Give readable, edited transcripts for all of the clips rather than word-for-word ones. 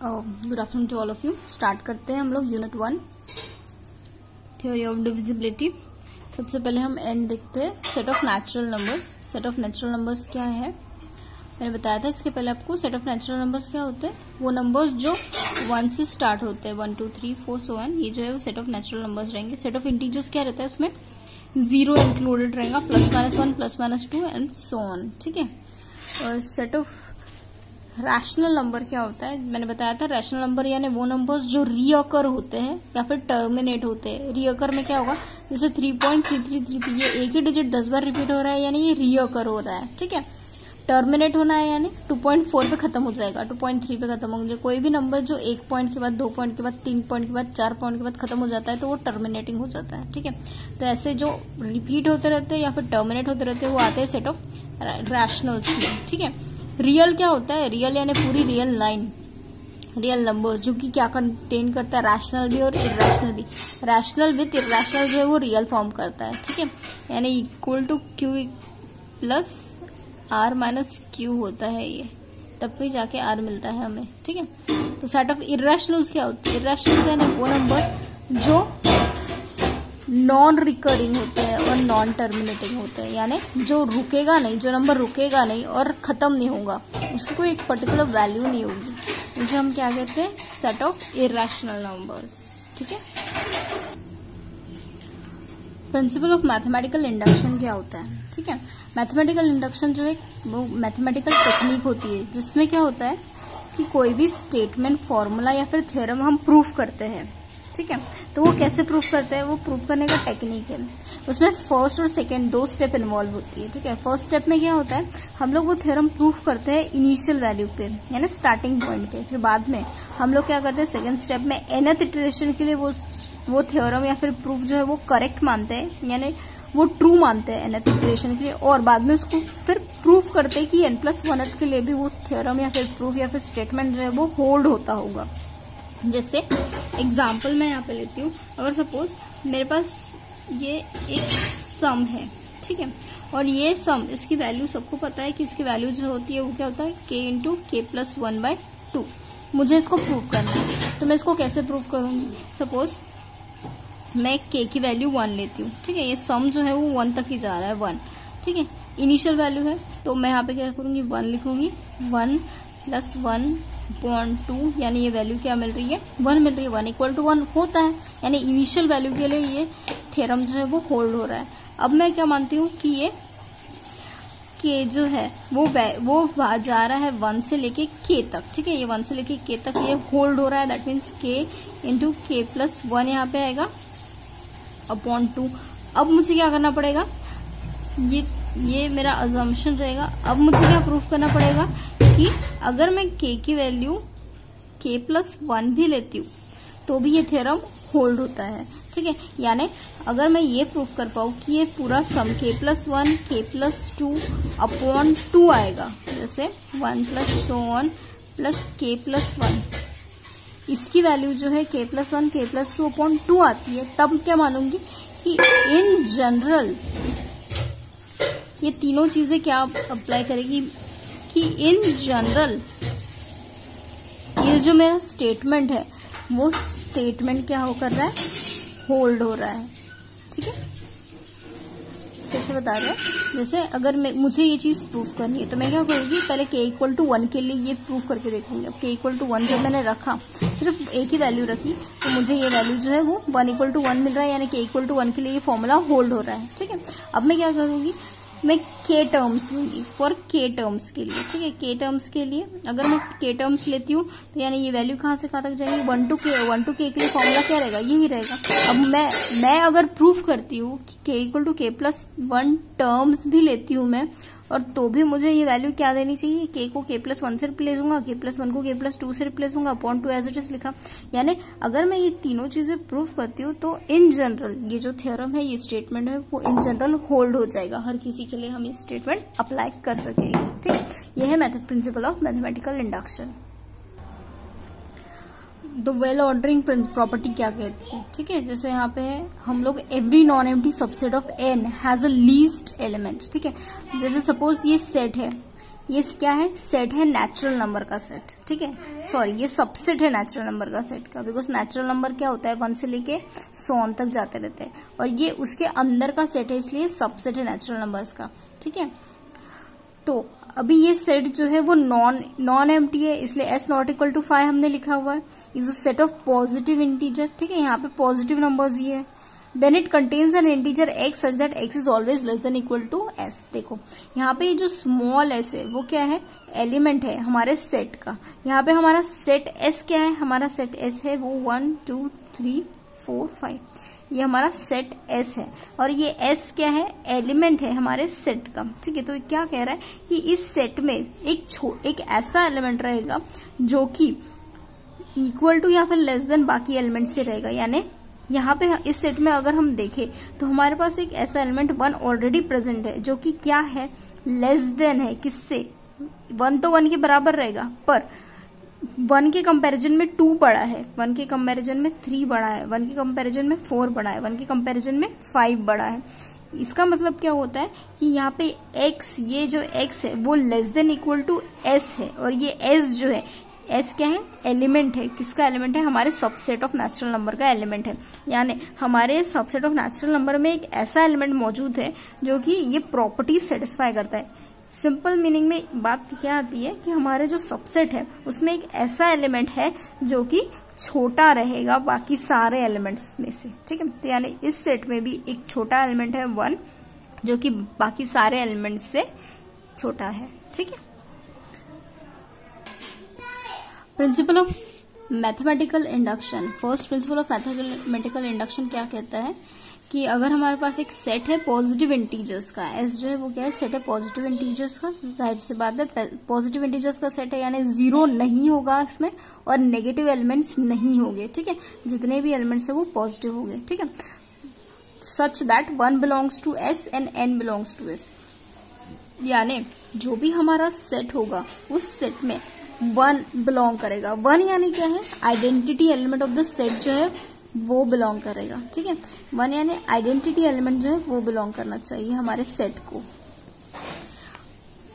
Good afternoon to all of you. Start करते हैं हम लोग यूनिट 1 थ्योरी ऑफ डिविजिबिलिटी। सबसे पहले हम एन देखते हैं, set of natural numbers. Set of natural numbers क्या है, मैंने बताया था इसके पहले आपको। सेट ऑफ नेचुरल नंबर्स क्या होते हैं, वो नंबर्स जो 1 से स्टार्ट होते हैं, 1 2 3 4 so on, ये जो है वो सेट ऑफ नेचुरल नंबर्स रहेंगे। सेट ऑफ इंटीजर्स क्या रहता है, उसमें 0 इंक्लूडेड रहेगा, +-1 +-2 एंड सो ऑन, ठीक है। और सेट ऑफ रैशनल नंबर क्या होता है, मैंने बताया था रैशनल नंबर यानी वो नंबर्स जो रीअकर होते हैं या फिर टर्मिनेट होते हैं। रीअकर में क्या होगा, जैसे 3.333 ये एक ही डिजिट 10 बार रिपीट हो रहा है यानी ये रीअकर हो रहा है, ठीक है। टर्मिनेट होना है यानी 2.4 पे खत्म हो जाएगा, 2.3 पे खत्म होंगे। कोई भी नंबर जो 1 पॉइंट के बाद 2 पॉइंट के बाद 3 पॉइंट के बाद 4 पॉइंट के बाद खत्म हो जाता है तो वो टर्मिनेटिंग हो जाता है, ठीक है। तो ऐसे जो रिपीट होते रहते हैं या फिर टर्मिनेट होते रहते हैं वो आते हैं सेट ऑफ रैशनल्स में, ठीक है। रियल क्या होता है, रियल यानी पूरी रियल लाइन, रियल नंबर्स जो कि क्या कंटेन करता है, रैशनल भी और इरेशनल भी। रैशनल विथ इरेशनल जो है वो रियल फॉर्म करता है, ठीक है। यानी equal to Q plus R minus Q होता है ये, तब भी जाके आर मिलता है हमें, ठीक है। तो सेट ऑफ इरेशनल्स क्या होती है, इरेशनल्स यानी वो नंबर जो नॉन रिकरिंग होते हैं और नॉन टर्मिनेटिंग होते हैं, यानी जो रुकेगा नहीं, जो नंबर रुकेगा नहीं और खत्म नहीं होगा, उसकी कोई एक पर्टिकुलर वैल्यू नहीं होगी, उसे हम क्या कहते हैं, सेट ऑफ इरेशनल नंबर्स, ठीक है। प्रिंसिपल ऑफ मैथमेटिकल इंडक्शन क्या होता है, ठीक है। मैथमेटिकल इंडक्शन जो है वो मैथमेटिकल टेक्निक होती है जिसमें क्या होता है कि कोई भी स्टेटमेंट, फॉर्मूला या फिर थ्योरम हम प्रूफ करते हैं, ठीक है। तो वो कैसे प्रूफ करते हैं, वो प्रूफ करने का टेक्निक है। उसमें फर्स्ट और सेकंड 2 स्टेप इन्वॉल्व होती है, ठीक है। फर्स्ट स्टेप में क्या होता है, हम लोग वो थ्योरम प्रूफ करते हैं इनिशियल वैल्यू पे यानी स्टार्टिंग पॉइंट पे। फिर बाद में हम लोग क्या करते हैं, सेकंड स्टेप में nth इटरेशन के लिए वो थ्योरम या फिर प्रूफ जो है वो करेक्ट मानते हैं यानी वो ट्रू मानते हैं nth इटरेशन के लिए, और बाद में उसको फिर प्रूफ करते हैं कि n+1th के लिए भी वो थ्योरम या फिर प्रूफ या फिर स्टेटमेंट जो है वो होल्ड होता होगा। जैसे एग्जाम्पल मैं यहाँ पे लेती हूँ, अगर सपोज मेरे पास ये एक सम है, ठीक है, और ये सम, इसकी वैल्यू सबको पता है कि इसकी वैल्यू जो होती है वो क्या होता है, k × k+1/2। मुझे इसको प्रूव करना है, तो मैं इसको कैसे प्रूव करूंगी। सपोज मैं k की वैल्यू 1 लेती हूँ, ठीक है। ये सम जो है वो 1 तक ही जा रहा है, 1, ठीक है, इनिशियल वैल्यू है। तो मैं यहाँ पे क्या करूंगी, 1 लिखूंगी, 1 + 1/2 यानी ये वैल्यू क्या मिल रही है, 1 मिल रही है। 1 = 1 होता है यानी इनिशियल वैल्यू के लिए ये थ्योरम जो है वो होल्ड हो रहा है। अब मैं क्या मानती हूँ कि ये k जो है वो जा रहा है 1 से लेके k तक, ठीक है। ये 1 से लेके k तक ये होल्ड हो रहा है, दैट मीन्स k × k+1 यहाँ पे आएगा /2। अब मुझे क्या करना पड़ेगा, ये मेरा अजम्पशन रहेगा। अब मुझे क्या प्रूफ करना पड़ेगा कि अगर मैं k की वैल्यू k+1 भी लेती हूँ तो भी ये थ्योरम होल्ड होता है, ठीक है। यानी अगर मैं ये प्रूफ कर पाऊँ कि ये पूरा सम k+1 k+2/2 आएगा, जैसे 1 + so on +k+1, इसकी वैल्यू जो है k+1 k+2/2 आती है, तब क्या मानूंगी कि इन जनरल ये तीनों चीजें क्या अप्लाई करेगी कि इन जनरल ये जो मेरा स्टेटमेंट है वो स्टेटमेंट क्या हो कर रहा है, होल्ड हो रहा है, ठीक है। कैसे बता रहे हैं, जैसे अगर मुझे ये चीज प्रूफ करनी है तो मैं क्या करूंगी, पहले k = 1 के लिए ये प्रूफ करके देखूंगी। अब k = 1 जब मैंने रखा, सिर्फ एक ही वैल्यू रखी, तो मुझे ये वैल्यू जो है वो 1 = 1 मिल रहा है यानी k = 1 के लिए ये फॉर्मूला होल्ड हो रहा है, ठीक है। अब मैं क्या करूंगी, मैं k टर्म्स लूंगी फॉर k टर्म्स के लिए, ठीक है। k टर्म्स के लिए अगर मैं k टर्म्स लेती हूँ तो यानी ये वैल्यू कहाँ से कहाँ तक जाएगी, 1 to k के लिए फॉर्मूला क्या रहेगा, यही रहेगा। अब मैं अगर प्रूफ करती हूँ कि k = k+1 टर्म्स भी लेती हूँ मैं, और तो भी मुझे ये वैल्यू क्या देनी चाहिए, k को k+1 से रिप्लेस होगा, k+1 को k+2 से रिप्लेस होगा, /2 एज इट इज लिखा। यानी अगर मैं ये तीनों चीजें प्रूफ करती हूँ तो इन जनरल ये जो थ्योरम है, ये स्टेटमेंट है, वो इन जनरल होल्ड हो जाएगा, हर किसी के लिए हम ये स्टेटमेंट अप्लाई कर सकेंगे, ठीक। ये है principal of mathematical induction. The well ordering property क्या कहती है, ठीक है। जैसे यहाँ पे हम लोग every non empty subset of n has a least element, ठीक है। जैसे सपोज ये सेट है, ये क्या है, सेट है नेचुरल नंबर का सेट, ठीक है, सॉरी ये सबसेट है नेचुरल नंबर का सेट का, बिकॉज नेचुरल नंबर क्या होता है 1 से लेके 100 तक जाते रहते हैं, और ये उसके अंदर का सेट है, इसलिए सबसेट है नेचुरल नंबर्स का, ठीक है। तो अभी ये सेट जो है वो नॉन एम्प्टी है, इसलिए s नॉट इक्वल टू 5 हमने लिखा हुआ है, is a set of positive integer, ठीक है, यहाँ पे पॉजिटिव नंबर्स ये है। Then it contains an integer x such that x is always less than equal to s। देखो यहाँ पे ये जो स्मॉल s है वो क्या है, एलिमेंट है हमारे सेट का। यहाँ पे हमारा सेट s क्या है, हमारा सेट s है वो 1 2 3 4 5, ये हमारा सेट S है, और ये S क्या है, एलिमेंट है हमारे सेट का, ठीक है। तो क्या कह रहा है कि इस सेट में एक ऐसा एलिमेंट रहेगा जो कि इक्वल टू या फिर लेस देन बाकी एलिमेंट से रहेगा, यानी यहाँ पे इस सेट में अगर हम देखें तो हमारे पास एक ऐसा एलिमेंट 1 ऑलरेडी प्रेजेंट है जो कि क्या है, लेस देन है किससे, 1 तो 1 के बराबर रहेगा, पर 1 के कंपैरिजन में 2 बड़ा है, 1 के कंपैरिजन में 3 बड़ा है, 1 के कंपैरिजन में 4 बड़ा है, 1 के कंपैरिजन में 5 बड़ा है। इसका मतलब क्या होता है कि यहाँ पे x, ये जो x है वो less than equal to s है, और ये s जो है, s क्या है, एलिमेंट है, किसका एलिमेंट है, हमारे सबसेट ऑफ नेचुरल नंबर का एलिमेंट है। यानी हमारे सबसेट ऑफ नेचुरल नंबर में एक ऐसा एलिमेंट मौजूद है जो कि ये प्रॉपर्टी सेटिस्फाई करता है। सिंपल मीनिंग में बात क्या आती है कि हमारे जो सबसेट है उसमें एक ऐसा एलिमेंट है जो कि छोटा रहेगा बाकी सारे एलिमेंट्स में से, ठीक है। तो यानी इस सेट में भी एक छोटा एलिमेंट है 1 जो कि बाकी सारे एलिमेंट्स से छोटा है, ठीक है। Principal of mathematical induction, first principle of mathematical induction क्या कहता है कि अगर हमारे पास एक सेट है पॉजिटिव इंटीजर्स का, एस जो है वो क्या है, सेट है पॉजिटिव इंटीजर्स का, जाहिर सी बात है पॉजिटिव इंटीजर्स का सेट है, यानी 0 नहीं होगा इसमें और नेगेटिव एलिमेंट्स नहीं होंगे, ठीक है, जितने भी एलिमेंट्स है वो पॉजिटिव होंगे, ठीक है। Such that 1 belongs to S and n belongs to S, यानी जो भी हमारा सेट होगा उस सेट में 1 बिलोंग करेगा। 1 यानी क्या है, identity element of the set जो है वो बिलोंग करेगा, ठीक है। 1 यानी आइडेंटिटी एलिमेंट जो है वो बिलोंग करना चाहिए हमारे सेट को,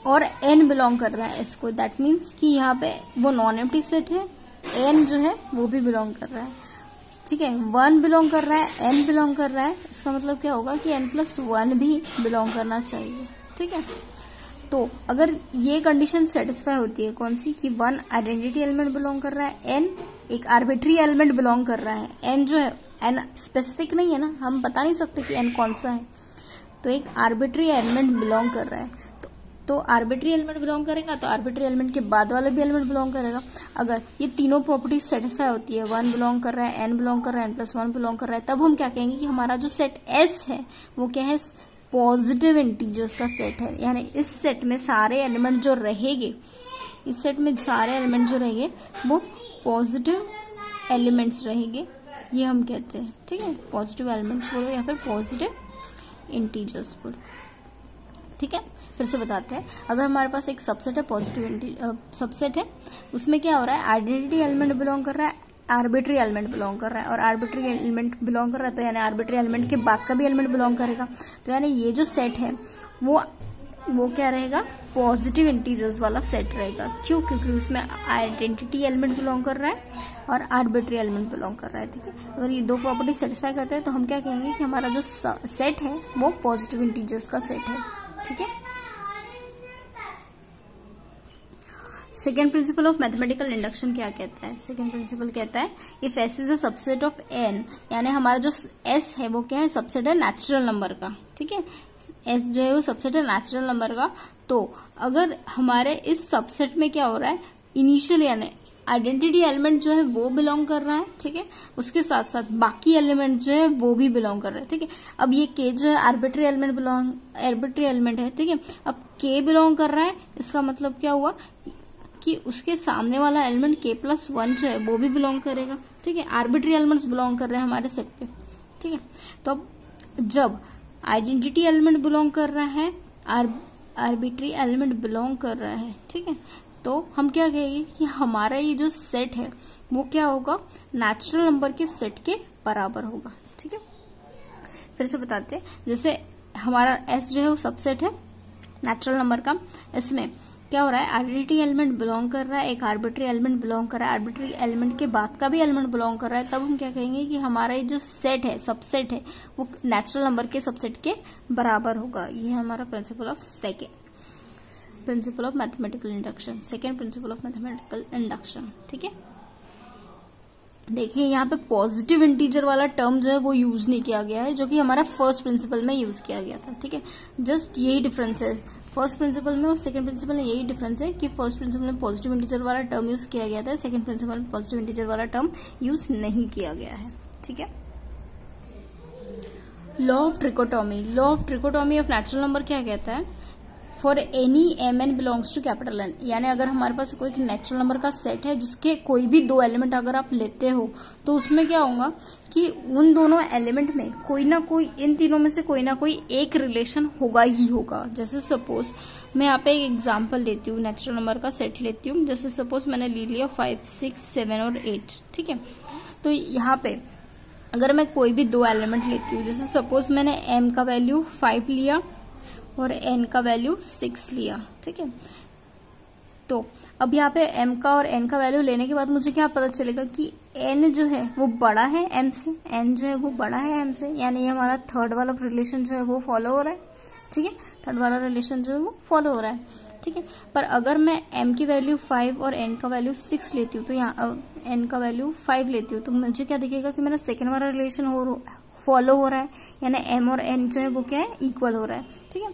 और n बिलोंग कर रहा है s को, दैट मीन्स कि यहाँ पे वो नॉन एम्प्टी सेट है, n जो है वो भी बिलोंग कर रहा है, ठीक है। 1 बिलोंग कर रहा है, n बिलोंग कर रहा है, इसका मतलब क्या होगा कि n+1 भी बिलोंग करना चाहिए, ठीक है। तो अगर ये कंडीशन सेटिस्फाई होती है, कौन सी, कि 1 आइडेंटिटी एलिमेंट बिलोंग कर रहा है, n एक आर्बिट्री एलिमेंट बिलोंग कर रहा है, n जो है, n स्पेसिफिक नहीं है ना, हम बता नहीं सकते कि n कौन सा है, तो एक आर्बिट्री एलिमेंट बिलोंग कर रहा है, तो आर्बिट्री एलिमेंट बिलोंग करेगा तो आर्बिट्री एलिमेंट के बाद वाला भी एलिमेंट बिलोंग करेगा। अगर ये तीनों प्रॉपर्टीज सेटिस्फाई होती है, 1 बिलोंग कर रहा है, n बिलोंग कर रहा है, n+1 बिलोंग कर रहा है, तब हम क्या कहेंगे कि हमारा जो सेट S है वो क्या है, पॉजिटिव इंटीजर्स का सेट है। यानी इस सेट में सारे एलिमेंट जो रहेंगे, इस सेट में सारे एलिमेंट जो रहेंगे वो पॉजिटिव एलिमेंट्स रहेंगे, ये हम कहते हैं, ठीक है। पॉजिटिव एलिमेंट्स बोलो या फिर पॉजिटिव इंटीजर्स बोलो, ठीक है। फिर से बताते हैं, अगर हमारे पास एक सबसेट है, पॉजिटिव सबसेट है, उसमें क्या हो रहा है, आइडेंटिटी एलिमेंट बिलोंग कर रहा है, आर्बिट्री एलिमेंट बिलोंग कर रहा है, और आर्बिट्री एलिमेंट बिलोंग कर रहा है तो यानी आर्बिट्री एलिमेंट के बाद का भी एलिमेंट बिलोंग करेगा, तो यानी ये जो सेट है वो क्या रहेगा, पॉजिटिव इंटीजर्स वाला सेट रहेगा। क्यों, क्योंकि उसमें आइडेंटिटी एलिमेंट बिलोंग कर रहा है और आर्बिट्री एलिमेंट बिलोंग कर रहा है, ठीक है। अगर ये दो प्रॉपर्टी सेटिस्फाई करते हैं तो हम क्या कहेंगे कि हमारा जो सेट है वो पॉजिटिव इंटीजर्स का सेट है, ठीक है। Second principle of mathematical induction क्या कहता है, सेकेंड प्रिंसिपल कहता है if S is a subset of N, यानी हमारा जो एस है वो क्या है, सबसेट है नेचुरल नंबर का, ठीक है। एस जो है वो सबसेट है नेचुरल नंबर का, तो अगर हमारे इस सबसेट में क्या हो रहा है, इनिशियल यानी आइडेंटिटी एलिमेंट जो है वो बिलोंग कर रहा है, ठीक है, उसके साथ साथ बाकी एलिमेंट जो है वो भी बिलोंग कर रहा है, ठीक है। अब ये के जो है आर्बिट्री एलिमेंट है, ठीक है। अब के बिलोंग कर रहा है, इसका मतलब क्या हुआ कि उसके सामने वाला एलिमेंट k+1 जो है वो भी बिलोंग करेगा, ठीक है। आर्बिट्री एलिमेंट्स बिलोंग कर रहे हैं हमारे सेट पे, ठीक है। तो अब जब आइडेंटिटी एलिमेंट बिलोंग कर रहा है, आर्बिट्री एलिमेंट बिलोंग कर रहा है, ठीक है, तो हम क्या कहेंगे कि हमारा ये जो सेट है वो क्या होगा, नेचुरल नंबर के सेट के बराबर होगा, ठीक है। फिर से बताते हैं, जैसे हमारा S जो है वो सबसेट है नेचुरल नंबर का, इसमें क्या हो रहा है, आइडेंटिटी एलिमेंट बिलोंग कर रहा है, एक आर्बिट्री एलिमेंट बिलोंग कर रहा है, आर्बिट्री एलिमेंट के बाद का भी एलिमेंट बिलोंग कर रहा है, तब हम क्या कहेंगे कि हमारा ये जो सेट है, सबसेट है, वो नेचुरल नंबर के सबसेट के बराबर होगा। ये है हमारा principal of mathematical induction, second principle of mathematical induction. ठीक है, देखिए यहाँ पे पॉजिटिव इंटीजर वाला टर्म जो है वो यूज नहीं किया गया है, जो कि हमारा फर्स्ट प्रिंसिपल में यूज किया गया था। ठीक है, जस्ट यही डिफरेंस है फर्स्ट प्रिंसिपल में और सेकंड प्रिंसिपल में, यही डिफरेंस है कि फर्स्ट प्रिंसिपल में पॉजिटिव इंटीजर वाला टर्म यूज किया गया था, सेकंड प्रिंसिपल में पॉजिटिव इंटीजर वाला टर्म यूज नहीं किया गया है। ठीक है, law of trichotomy of natural number क्या कहता है, for any M N belongs to capital N, यानी अगर हमारे पास कोई नेचुरल नंबर का सेट है जिसके कोई भी दो एलिमेंट अगर आप लेते हो तो उसमें क्या होगा कि उन दोनों एलिमेंट में कोई ना कोई, इन तीनों में से कोई ना कोई एक रिलेशन होगा ही होगा। जैसे सपोज मैं यहाँ पे एक एग्जांपल लेती हूँ, नेचुरल नंबर का सेट लेती हूँ, जैसे सपोज मैंने ले लिया 5, 6, 7 और 8। ठीक है, तो यहाँ पे अगर मैं कोई भी दो एलिमेंट लेती हूँ, जैसे सपोज मैंने m का वैल्यू 5 लिया और n का वैल्यू 6 लिया। ठीक है, तो अब यहाँ पे m का और n का वैल्यू लेने के बाद मुझे क्या पता चलेगा कि n जो है वो बड़ा है m से, n जो है वो बड़ा है m से, यानी ये हमारा थर्ड वाला रिलेशन जो है वो फॉलो हो रहा है। ठीक है, थर्ड वाला रिलेशन जो है वो फॉलो हो रहा है। ठीक है, पर अगर मैं m की वैल्यू 5 और n का वैल्यू 6 लेती हूँ, तो यहाँ n का वैल्यू 5 लेती हूँ, तो मुझे क्या दिखेगा कि मेरा सेकेंड वाला रिलेशन फॉलो हो रहा है, यानी m और n जो है वो क्या है, इक्वल हो रहा है। ठीक है,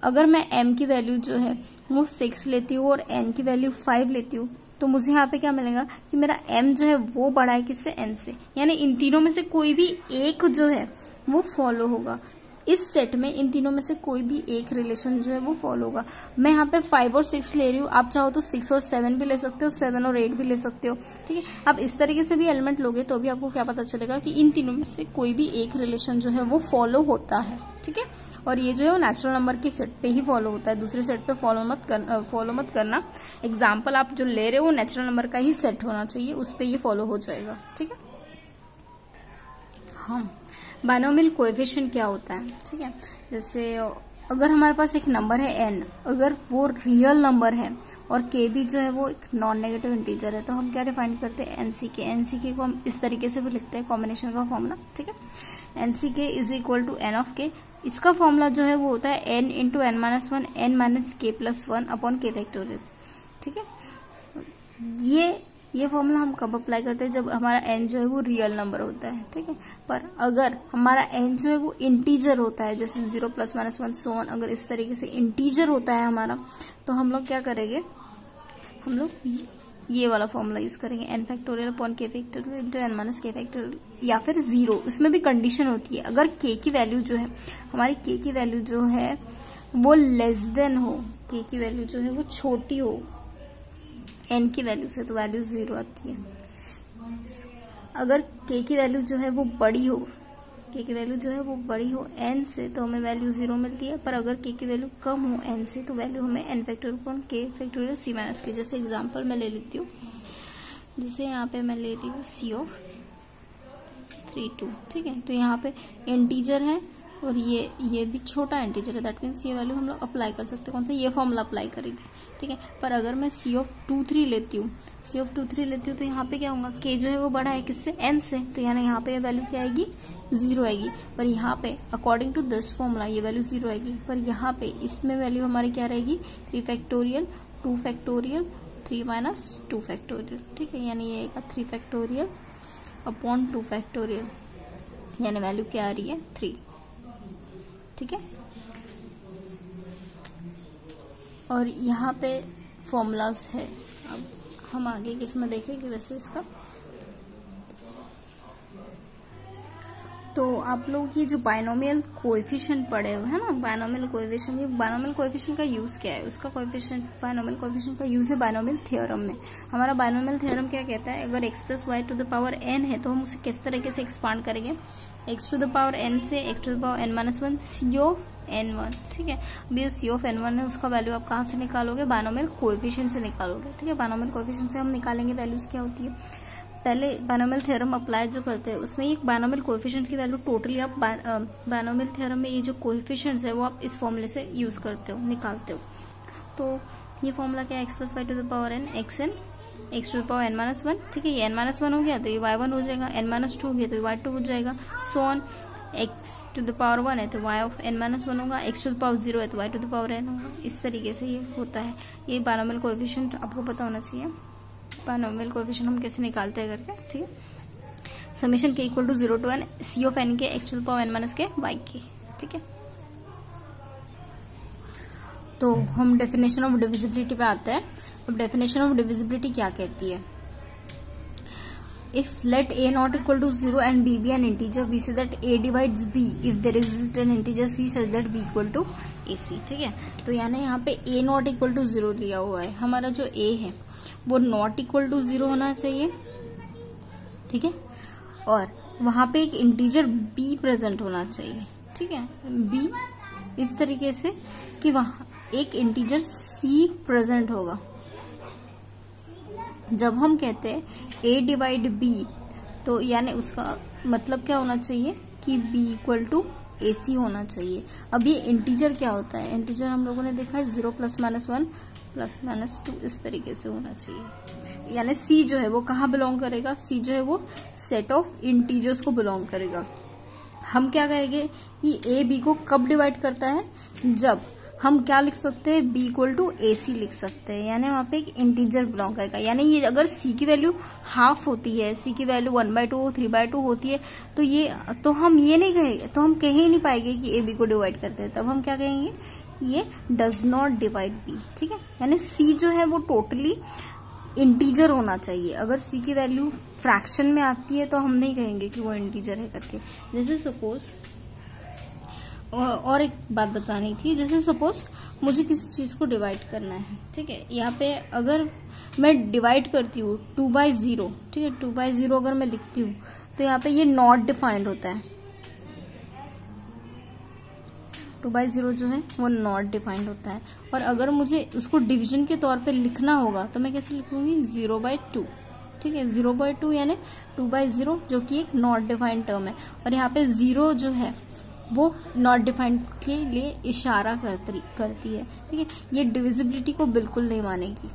अगर मैं m की वैल्यू जो है वो 6 लेती हूँ और n की वैल्यू 5 लेती हूँ, तो मुझे यहाँ पे क्या मिलेगा कि मेरा m जो है वो बड़ा है किससे, n से, यानी इन तीनों में से कोई भी एक जो है वो फॉलो होगा। इस सेट में इन तीनों में से कोई भी एक रिलेशन जो है वो फॉलो होगा। मैं यहाँ पे 5 और 6 ले रही हूँ, आप चाहो तो 6 और 7 भी ले सकते हो, 7 और 8 भी ले सकते हो। ठीक है, आप इस तरीके से भी एलिमेंट लोगे तो भी आपको क्या पता चलेगा कि इन तीनों में से कोई भी एक रिलेशन जो है वो फॉलो होता है। ठीक है, और ये जो है वो नेचुरल नंबर के सेट पे ही फॉलो होता है, दूसरे सेट पे फॉलो मत करना। एग्जाम्पल आप जो ले रहे हो नेचुरल नंबर का ही सेट होना चाहिए, उस पे ये फॉलो हो जाएगा। ठीक है, हाँ, बाइनोमियल कोएफिशिएंट क्या होता है। ठीक है, जैसे अगर हमारे पास एक नंबर है n, अगर वो रियल नंबर है और k भी जो है वो एक नॉन नेगेटिव इंटीजर है, तो हम क्या डिफाइन करते हैं, एनसीके को हम इस तरीके से भी लिखते हैं, कॉम्बिनेशन का फॉर्मूला। ठीक है, NCK is equal to n of k, इसका फॉर्मूला जो है वो होता है n into n minus 1 n minus k plus 1 upon k factorial. ठीक है, ये फॉर्मूला हम कब अप्लाई करते हैं, जब हमारा n जो है वो रियल नंबर होता है। ठीक है, पर अगर हमारा n जो है वो इंटीजर होता है, जैसे 0 प्लस माइनस 1 सो ऑन, अगर इस तरीके से इंटीजर होता है हमारा, तो हम लोग क्या करेंगे, हम लोग ये वाला फॉर्मूला यूज करेंगे, n factorial upon k factorial into n minus k factorial, या फिर 0। इसमें भी कंडीशन होती है, अगर k की वैल्यू जो है, हमारी k की वैल्यू जो है वो लेस देन हो, k की वैल्यू जो है वो छोटी हो n की वैल्यू से, तो वैल्यू 0 आती है। अगर k की वैल्यू जो है वो बड़ी हो, k की वैल्यू जो है वो बड़ी हो n से, तो हमें वैल्यू 0 मिलती है, पर अगर k की वैल्यू कम हो n से, तो वैल्यू हमें n factorial upon k factorial c minus k। जैसे एग्जांपल मैं ले लेती हूँ, जिसे यहाँ पे मैं ले रही हूँ c ऑफ 32। ठीक है, तो यहाँ पे इंटीजर है और ये भी छोटा इंटीजर है, दैट मीन्स ये वैल्यू हम लोग अप्लाई कर सकते हैं, कौन सा, ये फॉर्मूला अप्लाई करेंगे। ठीक है, पर अगर मैं c ऑफ 23 लेती हूँ, तो यहाँ पे क्या होगा, k जो है वो बड़ा है किससे, n से, तो यानी यहाँ पे वैल्यू क्या आएगी, 0 आएगी। पर यहाँ पे अकॉर्डिंग टू दिस फॉर्मूला ये वैल्यू 0 आएगी, पर यहाँ पे इसमें वैल्यू हमारी क्या रहेगी, 3 फैक्टोरियल 2 फैक्टोरियल 3 माइनस 2 फैक्टोरियल। ठीक है, यानी ये आएगा 3 फैक्टोरियल अपॉन 2 फैक्टोरियल, यानी वैल्यू क्या आ रही है, 3। ठीक है, और यहाँ पे फॉर्मूलाज है। अब हम आगे किसमें देखेंगे वैसे इसका, तो आप लोग ये जो बाइनोमियल कोएफिशिएंट पढ़े हुए हैं ना, बाइनोमियल कोएफिशिएंट, ये बाइनोमियल कोएफिशिएंट का यूज क्या है, उसका कोएफिशिएंट, बाइनोमियल कोएफिशिएंट का यूज है बाइनोमियल थ्योरम में। हमारा बाइनोमियल थ्योरम क्या कहता है, अगर x plus Y to the power n है, तो हम उसे किस तरीके से एक्सपांड करेंगे, x to the power n से x to the power n minus 1 c of n1। ठीक है, अभी जो c ऑफ n1 है उसका वैल्यू आप कहाँ से निकालोगे, बाइनोमियल कोएफिशिएंट से निकालोगे। ठीक है, बाइनोमियल कोएफिशिएंट से हम निकालेंगे वैल्यूज क्या होती है, पहले बाइनोमियल थ्योरम अप्लाई जो करते हैं उसमें एक बाइनोमियल कोएफिशिएंट की वैल्यू टोटली आप बाइनोमियल थ्योरम में ये जो कोएफिशिएंट्स है वो आप इस फॉर्मूले से यूज करते हो, निकालते हो। तो ये फॉर्मूला क्या है, X plus Y to the power N, X N X to the power n-1, ठीक है। ये n-1 हो गया तो ये y1 हो जाएगा, n-2 हो गया तो ये y2 हो जाएगा, so on. x to the power 1 है तो y ऑफ n-1 होगा, x टू द पावर 0 है तो y to the power n होगा। इस तरीके से ये होता है। ये बायनोमियल कोएफिशिएंट आपको पता होना चाहिए, बायनोमियल कोएफिशिएंट हम कैसे निकालते हैं करके, ठीक है। Summation k equal to 0 to n c of n के x to the power n-1 के y के, ठीक है। तो हम डेफिनेशन ऑफ डिविजिबिलिटी पे आते हैं। अब डेफिनेशन ऑफ डिविजिबिलिटी क्या कहती है, if let a not equal to 0 and b be an integer, we say that a divides b if there is an integer c such that b equal to ac, ठीक है। तो यानी यहाँ पे a not equal to 0 लिया हुआ है, हमारा जो a है वो नॉट इक्वल टू 0 होना चाहिए, ठीक है। और वहां पे एक इंटीजर b प्रेजेंट होना चाहिए, ठीक है। b इस तरीके से कि वहां एक इंटीजर c प्रेजेंट होगा। जब हम कहते हैं a डिवाइड b, तो यानी उसका मतलब क्या होना चाहिए कि b इक्वल टू ac होना चाहिए। अब ये इंटीजर क्या होता है, इंटीजर हम लोगों ने देखा है 0 प्लस माइनस 1 प्लस माइनस 2 इस तरीके से होना चाहिए। यानी c जो है वो कहाँ बिलोंग करेगा, c जो है वो सेट ऑफ इंटीजर्स को बिलोंग करेगा। हम क्या कहेंगे कि a b को कब डिवाइड करता है, जब हम क्या लिख सकते हैं, b इक्वल टू ac लिख सकते हैं, यानी वहां पे एक इंटीजर बिलोंग करेगा। यानी ये अगर c की वैल्यू हाफ होती है, c की वैल्यू 1/2 3/2 होती है, तो हम ये नहीं कहेंगे, तो हम कह ही नहीं पाएंगे कि a b को डिवाइड करते हैं। तब हम क्या कहेंगे कि ये डज नॉट डिवाइड b, ठीक है। यानी c जो है वो टोटली इंटीजर होना चाहिए। अगर c की वैल्यू फ्रैक्शन में आती है तो हम नहीं कहेंगे कि वो इंटीजर है करके। जैसे सपोज और एक बात बतानी थी, जैसे सपोज मुझे किसी चीज को डिवाइड करना है, ठीक है। यहाँ पे अगर मैं डिवाइड करती हूँ 2/0, ठीक है, 2/0 अगर मैं लिखती हूँ तो यहाँ पे ये नॉट डिफाइंड होता है, 2/0 जो है वो नॉट डिफाइंड होता है। और अगर मुझे उसको डिवीजन के तौर पे लिखना होगा तो मैं कैसे लिखूंगी, 0/2, ठीक है। 0/2 यानी 2/0 जो कि एक नॉट डिफाइंड टर्म है। और यहाँ पे 0 जो है वो नॉट डिफाइंड के लिए इशारा करती है, ठीक है। ये डिविजिबिलिटी को बिल्कुल नहीं मानेगी।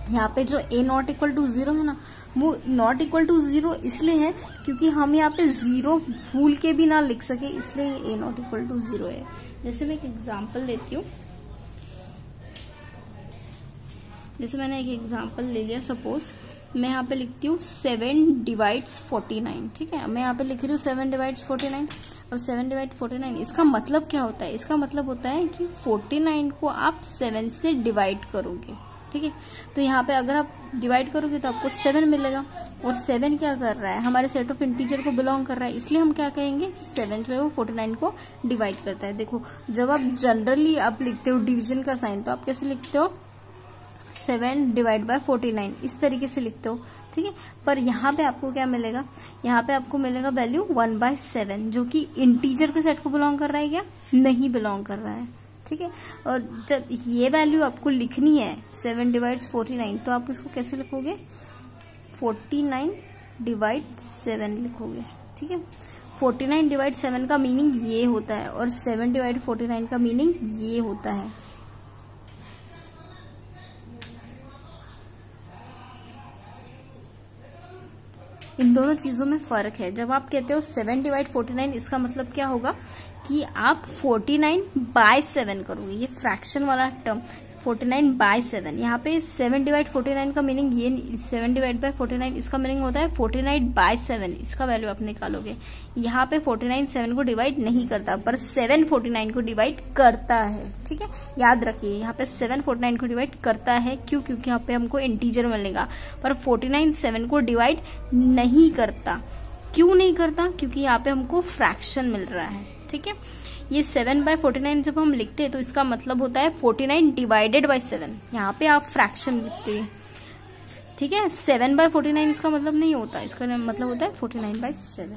यहाँ पे जो a नॉट इक्वल टू 0 है ना, वो नॉट इक्वल टू 0 इसलिए है क्योंकि हम यहाँ पे 0 भूल के भी ना लिख सके, इसलिए a नॉट इक्वल टू 0 है। जैसे मैं एक एग्जांपल लेती हूँ, जैसे मैंने एक एग्जांपल ले लिया, सपोज मैं यहाँ पे लिखती हूँ 7 डिवाइड्स 49, ठीक है। मैं यहाँ पे लिख रही हूँ 7 डिवाइड्स 49। अब 7 डिवाइड 49 इसका मतलब क्या होता है, इसका मतलब होता है कि 49 को आप 7 से डिवाइड करोगे, ठीक है। तो यहाँ पे अगर आप डिवाइड करोगे तो आपको 7 मिलेगा। और 7 क्या कर रहा है, हमारे सेट ऑफ इंटीजर को बिलोंग कर रहा है, इसलिए हम क्या कहेंगे, 7 जो है वो 49 को डिवाइड करता है। देखो जब आप जनरली आप लिखते हो डिवीजन का साइन, तो आप कैसे लिखते हो, 7 डिवाइड बाय 49 इस तरीके से लिखते हो, ठीक है। पर यहाँ पे आपको क्या मिलेगा, यहाँ पे आपको मिलेगा वैल्यू 1/7 जो कि इंटीजर के सेट को बिलोंग कर रहा है, क्या नहीं बिलोंग कर रहा है, ठीक है। और जब ये वैल्यू आपको लिखनी है 7 डिवाइड्स 49, तो आप इसको कैसे लिखोगे, 49 डिवाइड 7 लिखोगे, ठीक है। 49 डिवाइड 7 का मीनिंग ये होता है और 7 डिवाइड 49 का मीनिंग ये होता है। इन दोनों चीजों में फर्क है। जब आप कहते हो 7 डिवाइड 49, इसका मतलब क्या होगा कि आप 49/7 करोगे, ये फ्रैक्शन वाला टर्म 49/7। यहाँ पे 7 डिवाइड 49 का मीनिंग ये, 7 डिवाइड बाय 49 इसका मीनिंग होता है 49/7, इसका वैल्यू आप निकालोगे। यहाँ पे 49 7 को डिवाइड नहीं करता, पर 7 49 को डिवाइड करता है, ठीक है। याद रखिए यहाँ पे 7 49 को डिवाइड करता है, क्यों, क्योंकि यहाँ पे हमको इंटीजर मिलेगा। पर 49 7 को डिवाइड नहीं करता। क्यों नहीं करता, क्योंकि यहाँ पे हमको फ्रैक्शन मिल रहा है, ठीक है। ये 7/49 जब हम लिखते हैं तो इसका मतलब होता है 49 डिवाइडेड बाय 7। यहाँ पे आप फ्रैक्शन लिखते हैं, ठीक है। 7/49 इसका मतलब नहीं होता, इसका मतलब होता है 49/7।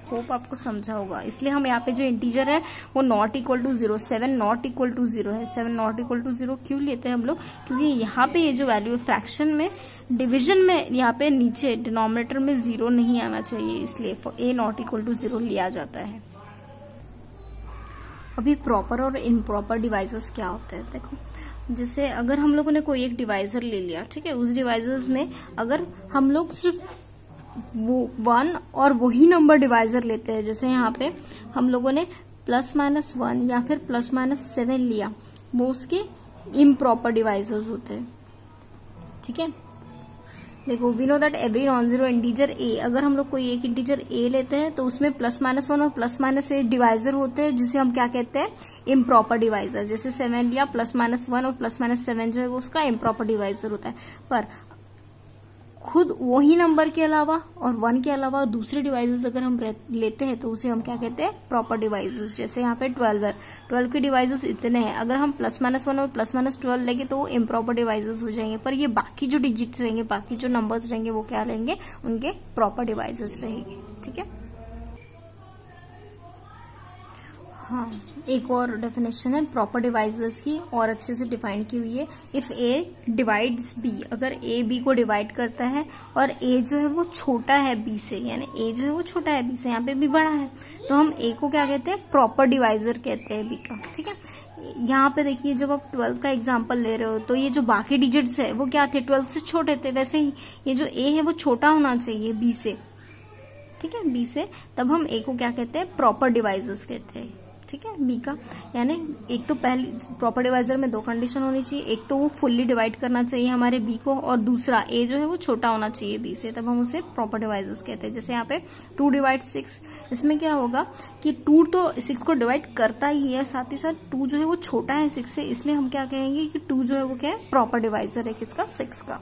होप आपको समझा होगा। इसलिए हम यहाँ पे जो इंटीजर है वो not equal to 0, 7 not equal to 0 है। 7 नॉट इक्वल टू 0 क्यों लेते हैं हम लोग, क्योंकि यहाँ पे ये जो वैल्यू है फ्रैक्शन में, डिवीजन में, यहाँ पे नीचे डिनोमिनेटर में 0 नहीं आना चाहिए, इसलिए a नॉट इक्वल टू 0 लिया जाता है। अभी प्रॉपर और इम्प्रॉपर डिवाइसेस क्या होते हैं, देखो जैसे अगर हम लोगों ने कोई एक डिवाइजर ले लिया, ठीक है, उस डिवाइजर्स में अगर हम लोग सिर्फ वो 1 और वही नंबर डिवाइजर लेते हैं, जैसे यहाँ पे हम लोगों ने ±1 या फिर ±7 लिया, वो उसके इम्प्रॉपर डिवाइजर्स होते हैं, ठीक है। देखो, we know that every non zero integer A, अगर हम लोग कोई एक इंटीजर ए लेते हैं तो उसमें ±1 और ±8 डिवाइजर होते हैं, जिसे हम क्या कहते हैं, इम्प्रॉपर डिवाइजर। जैसे 7 लिया, +-1 और +-7 जो है वो उसका इम्प्रॉपर डिवाइजर होता है। पर खुद वही नंबर के अलावा और 1 के अलावा दूसरे डिवाइसेस अगर हम लेते हैं तो उसे हम क्या कहते हैं, प्रॉपर डिवाइसेस। जैसे यहाँ पे 12 है, 12 के डिवाइसेस इतने हैं, अगर हम +-1 और +-12 लेंगे तो वो इम्प्रॉपर डिवाइसेस हो जाएंगे। पर ये बाकी जो डिजिट्स रहेंगे, बाकी जो नंबर्स रहेंगे, वो क्या रहेंगे, उनके प्रॉपर डिवाइसेस रहेंगे, ठीक है। हाँ, एक और डेफिनेशन है प्रॉपर डिवाइजर्स की, और अच्छे से डिफाइन की हुई है। इफ ए डिवाइड्स बी, अगर ए बी को डिवाइड करता है और ए जो है वो छोटा है बी से, यानी ए जो है वो छोटा है बी से, यहाँ पे बी बड़ा है, तो हम ए को क्या कहते हैं, प्रॉपर डिवाइजर कहते हैं बी का, ठीक है। यहाँ पे देखिए, जब आप 12 का एग्जाम्पल ले रहे हो तो ये जो बाकी डिजिट्स है वो क्या थे, 12 से छोटे थे, वैसे ही ये जो ए है वो छोटा होना चाहिए बी से, ठीक है, बी से, तब हम ए को क्या कहते हैं, प्रॉपर डिवाइजर्स कहते हैं, ठीक है, बी का। यानी एक तो पहली प्रॉपर डिवाइजर में 2 कंडीशन होनी चाहिए, एक तो वो फुल्ली डिवाइड करना चाहिए हमारे बी को, और दूसरा ए जो है वो छोटा होना चाहिए बी से, तब हम उसे प्रॉपर डिवाइजर्स कहते हैं। जैसे यहाँ पे 2 डिवाइड 6, इसमें क्या होगा कि 2 तो 6 को डिवाइड करता ही है, साथ ही साथ 2 जो है वो छोटा है 6 से, इसलिए हम क्या कहेंगे कि 2 जो है वो क्या है, प्रॉपर डिवाइजर है किसका, 6 का।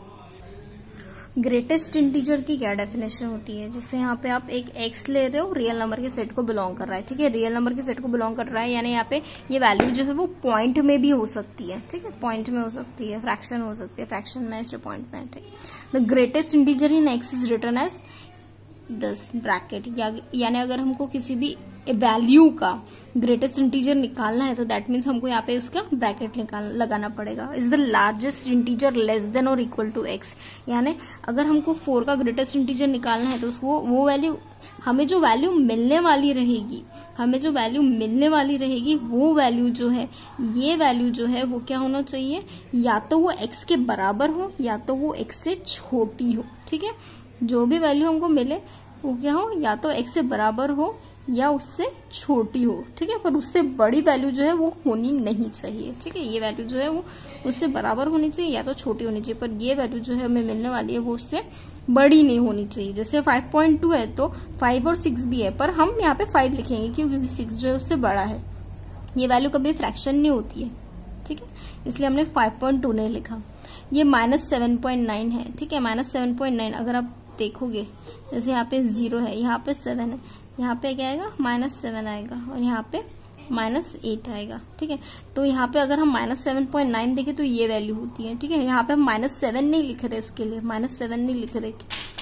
ग्रेटेस्ट इंटीजर की क्या डेफिनेशन होती है, जिससे यहाँ पे आप एक एक्स ले रहे हो, रियल नंबर के सेट को बिलोंग कर रहा है, ठीक है, रियल नंबर के सेट को बिलोंग कर रहा है, यानी यहाँ पे ये वैल्यू जो है वो पॉइंट में भी हो सकती है, ठीक है, पॉइंट में हो सकती है, फ्रैक्शन हो सकती है, फ्रैक्शन में इसलिए पॉइंट में है, ठीक। The greatest integer in X is written as 10 bracket, यानी अगर हमको किसी भी वैल्यू का ग्रेटेस्ट इंटीजर निकालना है तो दैट मीन्स हमको यहाँ पे उसका ब्रैकेट लगाना पड़ेगा। Is the largest integer less than और इक्वल टू एक्स, यानी अगर हमको 4 का ग्रेटेस्ट इंटीजर निकालना है तो उसको वो वैल्यू, हमें जो वैल्यू मिलने वाली रहेगी, वो वैल्यू जो है, ये वैल्यू जो है वो क्या होना चाहिए, या तो वो एक्स के बराबर हो या तो वो एक्स से छोटी हो, ठीक है। जो भी वैल्यू हमको मिले वो क्या हो, या तो एक्स से बराबर हो या उससे छोटी हो, ठीक है, पर उससे बड़ी वैल्यू जो है वो होनी नहीं चाहिए, ठीक है। ये वैल्यू जो है वो उससे बराबर होनी चाहिए या तो छोटी होनी चाहिए, पर ये वैल्यू जो है हमें मिलने वाली है वो उससे बड़ी नहीं होनी चाहिए। जैसे 5.2 है तो 5 और 6 भी है, पर हम यहाँ पे 5 लिखेंगे क्योंकि 6 जो है उससे बड़ा है। ये वैल्यू कभी फ्रैक्शन नहीं होती है, ठीक है, इसलिए हमने 5.2 नहीं लिखा। ये -7.9 है, ठीक है, -7.9 अगर आप देखोगे, जैसे यहाँ पे 0 है, यहाँ पे 7 है, यहाँ पे क्या आएगा, -7 आएगा, और यहाँ पे -8 आएगा, ठीक है। तो यहाँ पे अगर हम -7.9 देखें तो ये वैल्यू होती है, ठीक है। यहाँ पे हम -7 नहीं लिख रहे, इसके लिए -7 नहीं लिख रहे,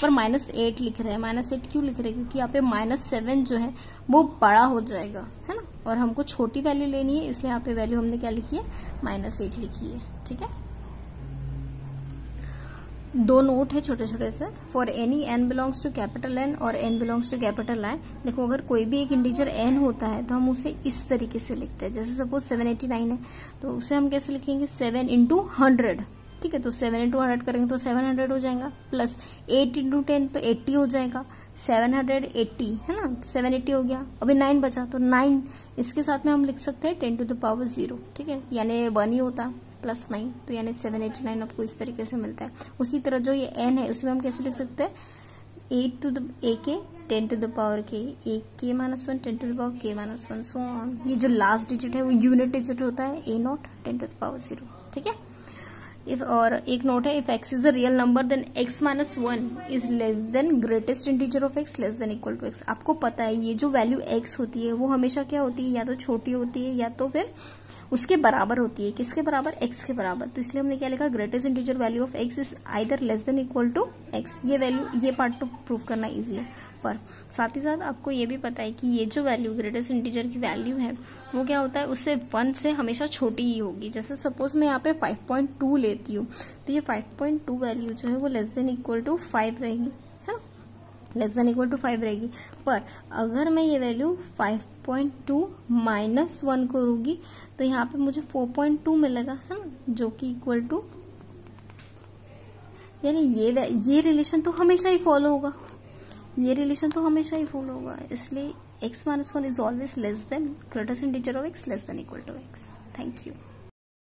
पर -8 लिख रहे हैं। -8 क्यों लिख रहे हैं, क्योंकि यहाँ पे -7 जो है वो बड़ा हो जाएगा, है ना, और हमको छोटी वैल्यू लेनी है, इसलिए यहाँ पे वैल्यू हमने क्या लिखी है, -8 लिखी है, ठीक है। 2 नोट है छोटे छोटे से। For any n belongs to capital N और n belongs to capital I, देखो अगर कोई भी एक इंटीजर n होता है तो हम उसे इस तरीके से लिखते हैं। जैसे सपोज 789 है तो उसे हम कैसे लिखेंगे, 7 × 100, ठीक है, तो 7 × 100 करेंगे तो 700 हो जाएगा, प्लस 8 × 10 तो 80 हो जाएगा, 780 है ना, 780 हो गया। अभी 9 बचा तो 9 इसके साथ में हम लिख सकते हैं 10⁻0, ठीक है, यानी 1 ही होता +9, तो यानी 789 आपको इस तरीके से मिलता है। उसी तरह जो ये n है उसमें हम कैसे लिख सकते हैं, 8 to the ak 10 to the power k, ak -1 10 to the power k -1 so on। ये जो लास्ट डिजिट है वो यूनिट डिजिट होता है, a0 10 to the power 0, ठीक है। इफ और एक नोट है, if x is a real number then x -1 is less than greatest integer of x less than equal to x। आपको पता है ये जो वैल्यू x होती है वो हमेशा क्या होती है, या तो छोटी होती है या तो फिर उसके बराबर होती है। किसके बराबर, x के बराबर। तो इसलिए हमने क्या लिखा, greatest integer value of x is either less than equal to x। ये वैल्यू, ये पार्ट तो प्रूव करना इजी है, पर साथ ही साथ आपको ये भी पता है कि ये जो वैल्यू ग्रेटेस्ट इंटीजर की वैल्यू है वो क्या होता है, उससे 1 से हमेशा छोटी ही होगी। जैसे सपोज मैं यहाँ पे 5.2 लेती हूँ तो ये 5.2 वैल्यू जो है वो लेस देन इक्वल टू 5 रहेगी, है ना। लेस देन इक्वल टू 5 रहेगी। पर अगर मैं ये वैल्यू 5.2 माइनस 1 करूंगी तो यहाँ पे मुझे 4.2 मिलेगा, है ना, जो कि इक्वल टू, यानी ये रिलेशन तो हमेशा ही फॉलो होगा, ये रिलेशन तो हमेशा ही फॉलो होगा। इसलिए x - 1 is always less than greatest integer of x less than equal to x। Thank you.